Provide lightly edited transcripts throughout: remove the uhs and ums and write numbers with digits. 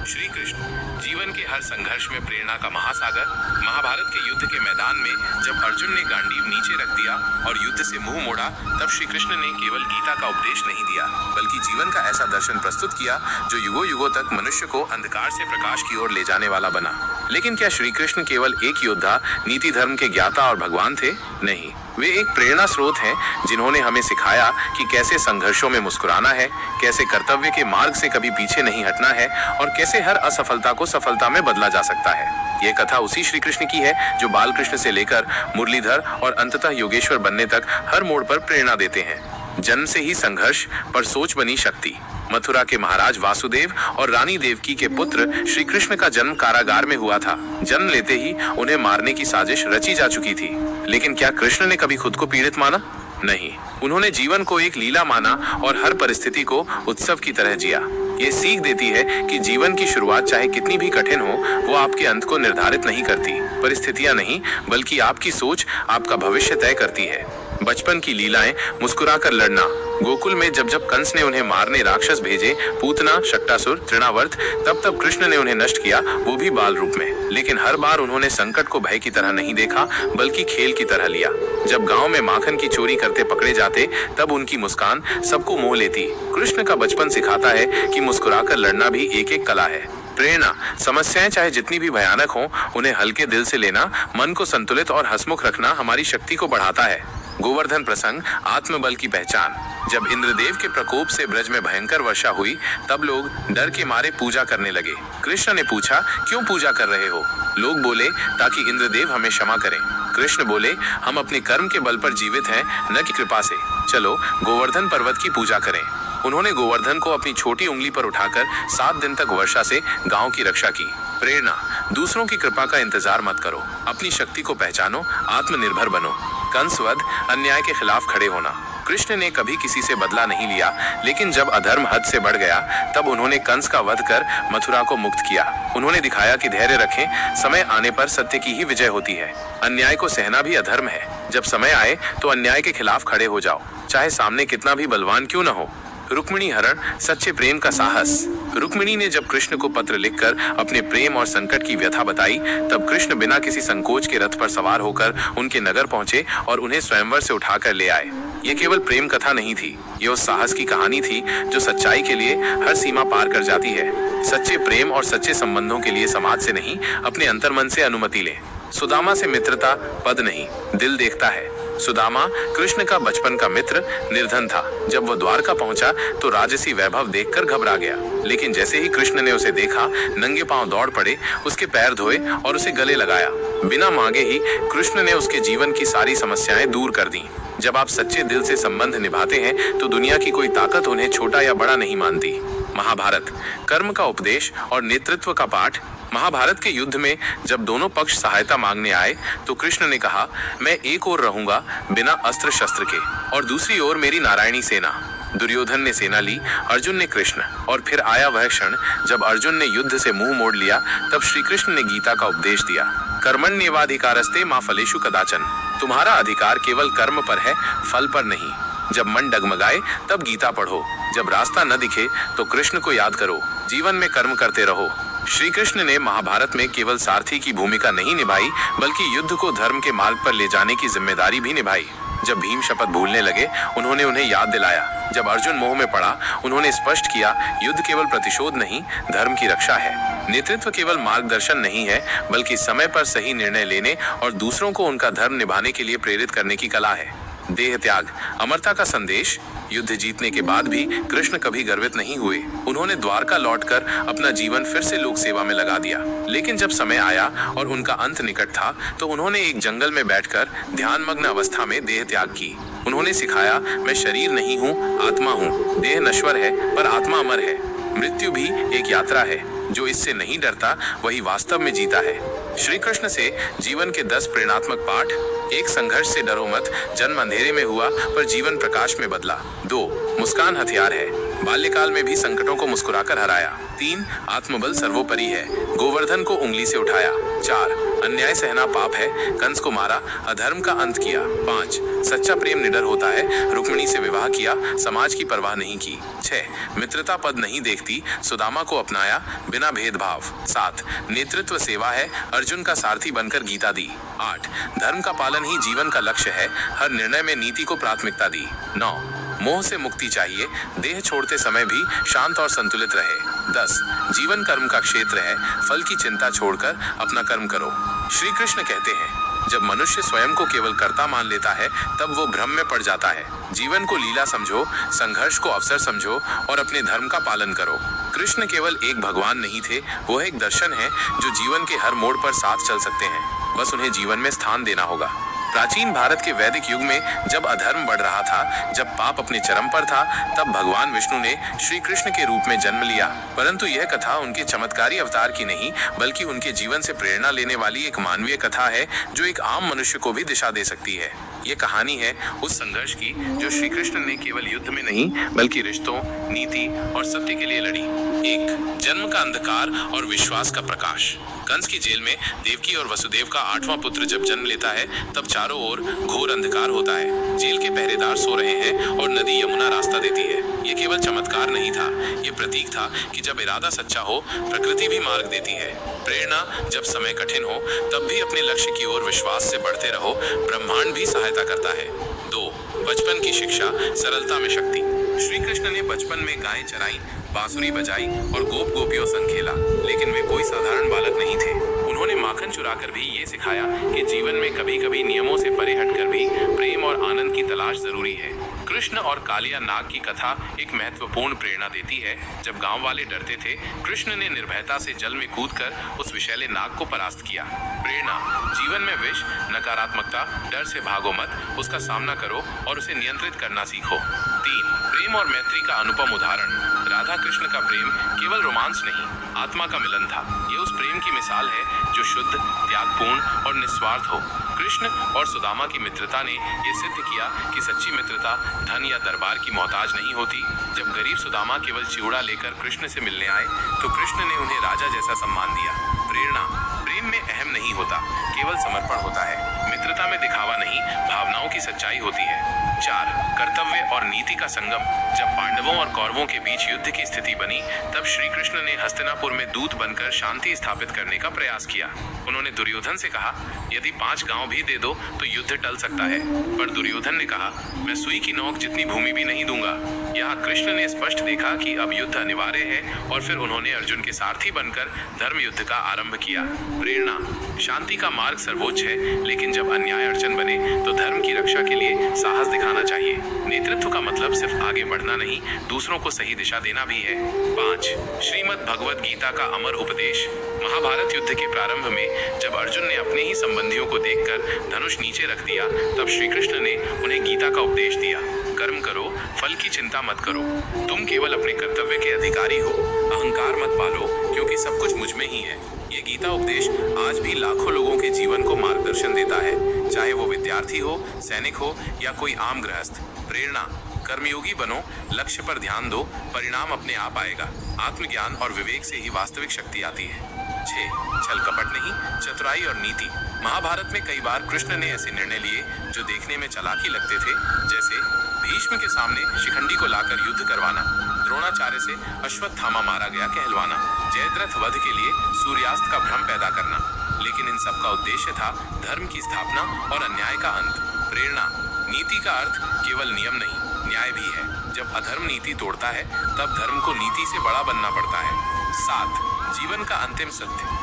श्री कृष्ण जीवन के हर संघर्ष में प्रेरणा का महासागर। महाभारत के युद्ध के मैदान में जब अर्जुन ने गांडीव नीचे रख दिया और युद्ध से मुंह मोड़ा, तब श्री कृष्ण ने केवल गीता का उपदेश नहीं दिया, बल्कि जीवन का ऐसा दर्शन प्रस्तुत किया जो युगों युगों तक मनुष्य को अंधकार से प्रकाश की ओर ले जाने वाला बना। लेकिन क्या श्री कृष्ण केवल एक योद्धा, नीति धर्म के ज्ञाता और भगवान थे? नहीं, वे एक प्रेरणा स्रोत हैं जिन्होंने हमें सिखाया कि कैसे संघर्षों में मुस्कुराना है, कैसे कर्तव्य के मार्ग से कभी पीछे नहीं हटना है और कैसे हर असफलता को सफलता में बदला जा सकता है। ये कथा उसी श्री कृष्ण की है जो बाल कृष्ण से लेकर मुरलीधर और अंततः योगेश्वर बनने तक हर मोड़ पर प्रेरणा देते हैं। जन्म से ही संघर्ष पर सोच बनी शक्ति। मथुरा के महाराज वासुदेव और रानी देवकी के पुत्र श्री कृष्ण का जन्म कारागार में हुआ था। जन्म लेते ही उन्हें मारने की साजिश रची जा चुकी थी, लेकिन क्या कृष्ण ने कभी खुद को पीड़ित माना? नहीं, उन्होंने जीवन को एक लीला माना और हर परिस्थिति को उत्सव की तरह जिया। ये सीख देती है कि जीवन की शुरुआत चाहे कितनी भी कठिन हो, वो आपके अंत को निर्धारित नहीं करती। परिस्थितियां नहीं, बल्कि आपकी सोच आपका भविष्य तय करती है। बचपन की लीलाएं, मुस्कुराकर लड़ना। गोकुल में जब जब कंस ने उन्हें मारने राक्षस भेजे, पूतना, शक्टासुर, तृणावर्त, तब तब कृष्ण ने उन्हें नष्ट किया, वो भी बाल रूप में। लेकिन हर बार उन्होंने संकट को भय की तरह नहीं देखा, बल्कि खेल की तरह लिया। जब गांव में माखन की चोरी करते पकड़े जाते, तब उनकी मुस्कान सबको मोह लेती। कृष्ण का बचपन सिखाता है कि मुस्कुराकर लड़ना भी एक एक कला है। प्रेरणा, समस्याएं चाहे जितनी भी भयानक हों, उन्हें हल्के दिल से लेना, मन को संतुलित और हंसमुख रखना हमारी शक्ति को बढ़ाता है। गोवर्धन प्रसंग, आत्मबल की पहचान। जब इंद्रदेव के प्रकोप से ब्रज में भयंकर वर्षा हुई, तब लोग डर के मारे पूजा करने लगे। कृष्ण ने पूछा, क्यों पूजा कर रहे हो? लोग बोले, ताकि इंद्रदेव हमें क्षमा करें। कृष्ण बोले, हम अपने कर्म के बल पर जीवित हैं, न कि कृपा से। चलो गोवर्धन पर्वत की पूजा करें। उन्होंने गोवर्धन को अपनी छोटी उंगली पर उठाकर 7 दिन तक वर्षा से गांव की रक्षा की। प्रेरणा, दूसरों की कृपा का इंतजार मत करो, अपनी शक्ति को पहचानो, आत्मनिर्भर बनो। कंसवध, अन्याय के खिलाफ खड़े होना। कृष्ण ने कभी किसी से बदला नहीं लिया, लेकिन जब अधर्म हद से बढ़ गया, तब उन्होंने कंस का वध कर मथुरा को मुक्त किया। उन्होंने दिखाया कि धैर्य रखें, समय आने पर सत्य की ही विजय होती है। अन्याय को सहना भी अधर्म है। जब समय आए तो अन्याय के खिलाफ खड़े हो जाओ, चाहे सामने कितना भी बलवान क्यों न हो। रुक्मिणी हरण, सच्चे प्रेम का साहस। रुक्मिणी ने जब कृष्ण को पत्र लिखकर अपने प्रेम और संकट की व्यथा बताई, तब कृष्ण बिना किसी संकोच के रथ पर सवार होकर उनके नगर पहुंचे और उन्हें स्वयंवर से उठाकर ले आए। ये केवल प्रेम कथा नहीं थी, ये उस साहस की कहानी थी जो सच्चाई के लिए हर सीमा पार कर जाती है। सच्चे प्रेम और सच्चे संबंधों के लिए समाज से नहीं, अपने अंतर्मन से अनुमति लें। सुदामा से मित्रता पद नहीं, दिल देखता है। सुदामा कृष्ण का बचपन का मित्र, निर्धन था। जब वो द्वारका पहुंचा तो राजसी वैभव देखकर घबरा गया, लेकिन जैसे ही कृष्ण ने उसे देखा, नंगे पांव दौड़ पड़े, उसके पैर धोए और उसे गले लगाया। बिना मांगे ही कृष्ण ने उसके जीवन की सारी समस्याएं दूर कर दी। जब आप सच्चे दिल से संबंध निभाते हैं, तो दुनिया की कोई ताकत उन्हें छोटा या बड़ा नहीं मानती। महाभारत, कर्म का उपदेश और नेतृत्व का पाठ। महाभारत के युद्ध में जब दोनों पक्ष सहायता मांगने आए, तो कृष्ण ने कहा, मैं एक ओर रहूंगा बिना अस्त्र शस्त्र के, और दूसरी ओर मेरी नारायणी सेना। दुर्योधन ने सेना ली, अर्जुन ने कृष्ण, और फिर आया वह क्षण जब अर्जुन ने युद्ध से मुंह मोड़ लिया। तब श्री कृष्ण ने गीता का उपदेश दिया, कर्मण्येवाधिकारस्ते मा फलेषु कदाचन। तुम्हारा अधिकार केवल कर्म पर है, फल पर नहीं। जब मन डगमगाए तब गीता पढ़ो, जब रास्ता न दिखे तो कृष्ण को याद करो। जीवन में कर्म करते रहो। श्री कृष्ण ने महाभारत में केवल सारथी की भूमिका नहीं निभाई, बल्कि युद्ध को धर्म के मार्ग पर ले जाने की जिम्मेदारी भी निभाई। जब भीम शपथ भूलने लगे, उन्होंने उन्हें याद दिलाया। जब अर्जुन मोह में पड़ा, उन्होंने स्पष्ट किया, युद्ध केवल प्रतिशोध नहीं, धर्म की रक्षा है। नेतृत्व केवल मार्गदर्शन नहीं है, बल्कि समय पर सही निर्णय लेने और दूसरों को उनका धर्म निभाने के लिए प्रेरित करने की कला है। देह त्याग, अमरता का संदेश। युद्ध जीतने के बाद भी कृष्ण कभी गर्वित नहीं हुए। उन्होंने द्वारका लौटकर अपना जीवन फिर से लोक सेवा में लगा दिया। लेकिन जब समय आया और उनका अंत निकट था, तो उन्होंने एक जंगल में बैठकर ध्यानमग्न अवस्था में देह त्याग की। उन्होंने सिखाया, मैं शरीर नहीं हूँ, आत्मा हूँ। देह नश्वर है, पर आत्मा अमर है। मृत्यु भी एक यात्रा है। जो इससे नहीं डरता, वही वास्तव में जीता है। श्री कृष्ण से जीवन के 10 प्रेरणात्मक पाठ। 1, संघर्ष से डरो मत, जन्म अंधेरे में हुआ पर जीवन प्रकाश में बदला। 2, मुस्कान हथियार है, बाल्यकाल में भी संकटों को मुस्कुराकर हराया। 3 आत्मबल सर्वोपरि है, गोवर्धन को उंगली से उठाया। 4 अन्याय सहना पाप है, कंस को मारा, अधर्म का अंत किया। 5 सच्चा प्रेम निडर होता है, रुक्मिणी से विवाह किया, समाज की परवाह नहीं की। 6 मित्रता पद नहीं देखती, सुदामा को अपनाया बिना भेदभाव। 7 नेतृत्व सेवा है, अर्जुन का सारथी बनकर गीता दी। 8 धर्म का पालन ही जीवन का लक्ष्य है, हर निर्णय में नीति को प्राथमिकता दी। 9 मोह से मुक्ति चाहिए, देह छोड़ते समय भी शांत और संतुलित रहे। 10 जीवन कर्म का क्षेत्र है, फल की चिंता छोड़कर अपना कर्म करो। श्री कृष्ण कहते हैं, जब मनुष्य स्वयं को केवल कर्ता मान लेता है तब वो भ्रम में पड़ जाता है। जीवन को लीला समझो, संघर्ष को अवसर समझो और अपने धर्म का पालन करो। कृष्ण केवल एक भगवान नहीं थे, वो एक दर्शन है जो जीवन के हर मोड़ पर साथ चल सकते हैं, बस उन्हें जीवन में स्थान देना होगा। प्राचीन भारत के वैदिक युग में जब अधर्म बढ़ रहा था, जब पाप अपने चरम पर था, तब भगवान विष्णु ने श्री कृष्ण के रूप में जन्म लिया। परंतु यह कथा उनके चमत्कारी अवतार की नहीं, बल्कि उनके जीवन से प्रेरणा लेने वाली एक मानवीय कथा है जो एक आम मनुष्य को भी दिशा दे सकती है। ये कहानी है उस संघर्ष की जो श्री कृष्ण ने केवल युद्ध में नहीं बल्कि रिश्तों, नीति और सत्य के लिए लड़ी। 1 जन्म का अंधकार और विश्वास का प्रकाश। कंस की जेल में देवकी और वसुदेव का 8वां पुत्र जब जन्म लेता है तब चारों ओर घोर अंधकार होता है। जेल के पहरेदार सो रहे हैं और नदी यमुना रास्ता देती है। ये केवल चमत्कार नहीं था, ये प्रतीक था कि जब इरादा सच्चा हो प्रकृति भी मार्ग देती है। प्रेरणा, जब समय कठिन हो तब भी अपने लक्ष्य की ओर विश्वास से बढ़ते रहो, ब्रह्मांड भी सहायता करता है। 2 बचपन की शिक्षा, सरलता में शक्ति। श्री कृष्ण ने बचपन में गायें चराई, बांसुरी बजाई और गोप गोपियों संग खेला, लेकिन वे कोई साधारण बालक नहीं थे। उन्होंने माखन चुराकर भी ये सिखाया कि जीवन में कभी कभी नियमों से परे हटकर भी प्रेम और आनंद की तलाश जरूरी है। कृष्ण और कालिया नाग की कथा एक महत्वपूर्ण प्रेरणा देती है। जब गांव वाले डरते थे, कृष्ण ने निर्भयता से जल में कूदकर उस विषैले नाग को परास्त किया। प्रेरणा, जीवन में विष, नकारात्मकता, डर से भागो मत, उसका सामना करो और उसे नियंत्रित करना सीखो। 3 प्रेम और मैत्री का अनुपम उदाहरण। राधा कृष्ण का प्रेम केवल रोमांस नहीं, आत्मा का मिलन था। ये उस प्रेम की मिसाल है जो शुद्ध, त्यागपूर्ण और निस्वार्थ हो। कृष्ण और सुदामा की मित्रता ने यह सिद्ध किया कि सच्ची मित्रता धन या दरबार की मोहताज नहीं होती। जब गरीब सुदामा केवल चिवड़ा लेकर कृष्ण से मिलने आए तो कृष्ण ने उन्हें राजा जैसा सम्मान दिया। प्रेरणा, प्रेम में अहम नहीं होता, केवल समर्पण होता है। मित्रता में दिखावा नहीं, भावनाओं की सच्चाई होती है। 4 कर्तव्य और नीति का संगम। जब पांडवों और कौरवों के बीच युद्ध की स्थिति बनी तब श्री कृष्ण ने हस्तिनापुर में दूत बनकर शांति स्थापित करने का प्रयास किया। उन्होंने दुर्योधन से कहा, यदि 5 गांव भी दे दो तो युद्ध टल सकता है। पर दुर्योधन ने कहा, मैं सुई की नोक जितनी भूमि भी नहीं दूंगा। यहाँ कृष्ण ने स्पष्ट देखा कि अब युद्ध अनिवार्य है और फिर उन्होंने अर्जुन के सारथी बनकर धर्म युद्ध का आरंभ किया। प्रेरणा, शांति का मार्ग सर्वोच्च है, लेकिन जब अन्याय अड़चन बने तो धर्म की रक्षा के लिए साहस दिखाना चाहिए। नेतृत्व का मतलब सिर्फ आगे बढ़ना नहीं, दूसरों को सही दिशा देना भी है। 5 श्रीमद् भगवद गीता का अमर उपदेश। महाभारत युद्ध के प्रारंभ में जब अर्जुन ने अपने ही संबंधियों को देखकर धनुष नीचे रख दिया तब श्री कृष्ण ने उन्हें गीता का उपदेश दिया। कर्म करो, फल की चिंता मत करो, तुम केवल अपने कर्तव्य के अधिकारी हो। अहंकार मत पालो, क्योंकि सब कुछ मुझ में ही है। ये गीता उपदेश आज भी लाखों लोगों के जीवन को मार्गदर्शन देता है, चाहे वो विद्यार्थी हो, सैनिक हो या कोई आम गृहस्थ। प्रेरणा, कर्मयोगी बनो, लक्ष्य पर ध्यान दो, परिणाम अपने आप आएगा। आत्मज्ञान और विवेक से ही वास्तविक शक्ति आती है। 6 छल कपट नहीं, चतुराई और नीति। महाभारत में कई बार कृष्ण ने ऐसे निर्णय लिए जो देखने में चालाकी लगते थे, जैसे भीष्म के सामने शिखंडी को लाकर युद्ध करवाना, द्रोणाचार्य से अश्वत्थामा मारा गया कहलवाना, जयद्रथ वध के लिए सूर्यास्त का भ्रम पैदा करना। लेकिन इन सब का उद्देश्य था धर्म की स्थापना और अन्याय का अंत। प्रेरणा, नीति का अर्थ केवल नियम नहीं, न्याय भी है। जब अधर्म नीति तोड़ता है तब धर्म को नीति से बड़ा बनना पड़ता है। 7 जीवन का अंतिम सत्य।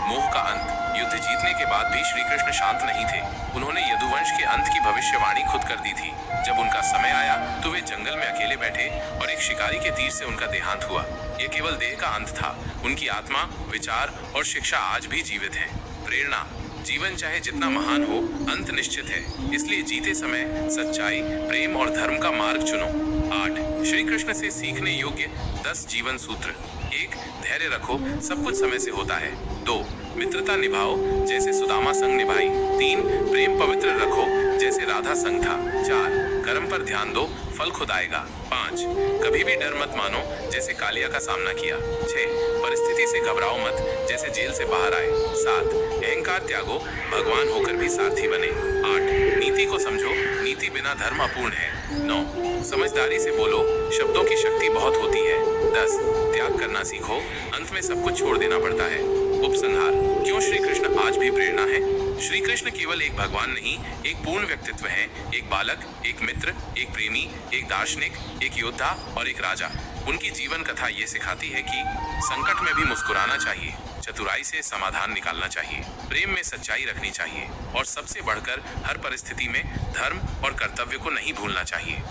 मोह का अंत। युद्ध जीतने के बाद भी श्री कृष्ण शांत नहीं थे। उन्होंने यदुवंश के अंत की भविष्यवाणी खुद कर दी थी। जब उनका समय आया तो वे जंगल में अकेले बैठे और एक शिकारी के तीर से उनका देहांत हुआ। यह केवल देह का अंत था, उनकी आत्मा, विचार और शिक्षा आज भी जीवित है। प्रेरणा, जीवन चाहे जितना महान हो, अंत निश्चित है, इसलिए जीते समय सच्चाई, प्रेम और धर्म का मार्ग चुनो। 8 श्री कृष्ण से सीखने योग्य 10 जीवन सूत्र। 1 धैर्य रखो, सब कुछ समय से होता है। 2 मित्रता निभाओ, जैसे सुदामा संग निभाई। 3 प्रेम पवित्र रखो, जैसे राधा संग था। 4 कर्म पर ध्यान दो, फल खुद आएगा। 5 कभी भी डर मत मानो, जैसे कालिया का सामना किया। 6 परिस्थिति से घबराओ मत, जैसे जेल से बाहर आए। 7 अहंकार त्यागो, भगवान होकर भी सारथी बने। 8 नीति को समझो, नीति बिना धर्म अपूर्ण है। 9 समझदारी से बोलो, शब्दों की शक्ति बहुत होती है। 10 त्याग करना सीखो, अंत में सब कुछ छोड़ देना पड़ता है। उपसंहार, क्यों श्री कृष्ण आज भी प्रेरणा है? श्री कृष्ण केवल एक भगवान नहीं, एक पूर्ण व्यक्तित्व है। एक बालक, एक मित्र, एक प्रेमी, एक दार्शनिक, एक योद्धा और एक राजा। उनकी जीवन कथा ये सिखाती है कि संकट में भी मुस्कुराना चाहिए, चतुराई से समाधान निकालना चाहिए, प्रेम में सच्चाई रखनी चाहिए और सबसे बढ़कर हर परिस्थिति में धर्म और कर्तव्य को नहीं भूलना चाहिए।